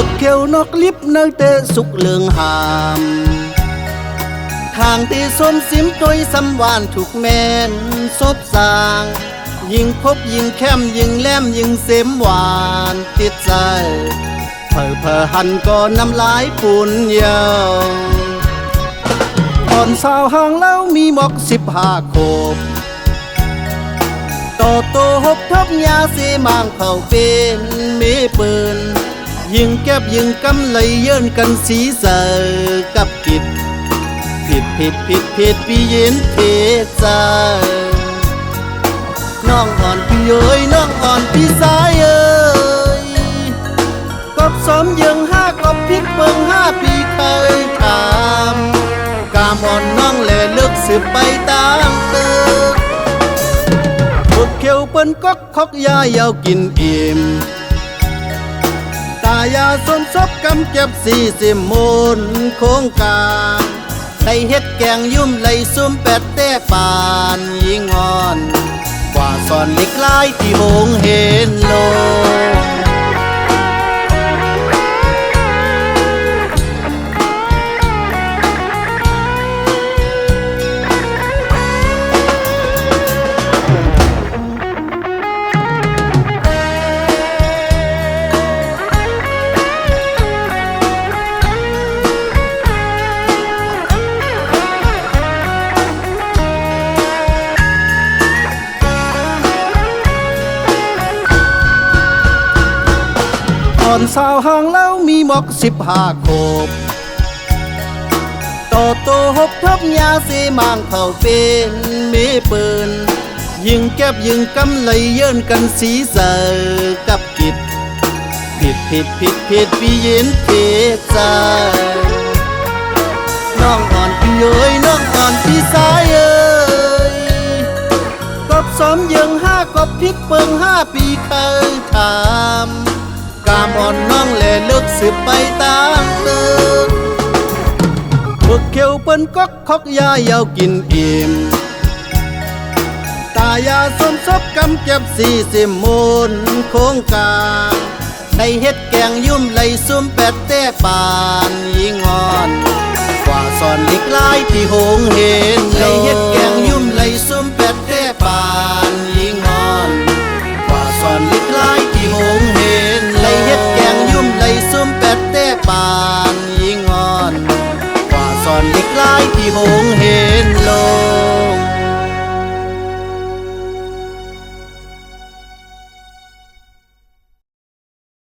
กเขียวนกลิบเนยเตะสุกเลืองหามทางที่ส้มสิมตัวยสำหวานถูกแม่นซบสางยิงพบยิงแคมยิงแหลมยิงเสมหวานติดใจเพอหันก็น้ำลายปุ่นเยาวตอนสาวห่างแล้วมีหมอก15 โคบต่อโตหกทับยาเสมางเผาเป็นเมปืนยิงแก็บยิงกำเลยเยินกันสีเสอกับกิดผิดพี่ยินเทใจน้องอ่อนพี่เอ้ยน้องอ่อนพี่สายเอ้ยกบสมยัง5 กบพริกเบิ่ง5 ปีเคยถามกามอ่อนน้องแหล่เลิกสืบไปตามตึกพวกเขียวเปิ้นก๊อกคอกยายาวกินอิ่มตายาส้มซบกำเก็บ40 มูลโค้งกลางไล่เฮ็ดแกงยุ่มไล่ซุ่มแปดแต้ปานยิงอ่อนกว่าสอนเล็กลายที่หงเห็นโลตอนสาวห่างแล้วมีหมอก15 โคบต่อโตหกทับยาเสมางเผาเป็นเมปืนยิงแก็บยิงกำเลยเยินกันสีเสอกับกิดผิดพี่ยินเทใจน้องอ่อนพี่เอ้ยน้องอ่อนพี่สายเอ้ยกบสมยัง5 กบพริกเปิง5 ปีเคยถามกามอ่อนน้องแหล่เลิกสืบไปตามตึกพวกเขียวเปิ้นก๊อกคอกยายาวกินอิ่มตายาส้มซบกำเก็บ40 มูลโค้งกลางได้เฮ็ดแกงยุ่มไล่ซุ่มแปดแต้ปานยิงอ่อนกว่าสอนเล็กลายที่หงเห็นได้เฮ็ดแกงยุ่มไล่ซุ่มแปดแต้ปานยิงอ่อนกว่าสอนเล็กลายที่หงเห็นไล่เฮ็ดแกงยุ่มไล่ซุ่มแปดแต้ปานยิงอ่อนกว่าสอนเล็กลายที่หงเห็นโล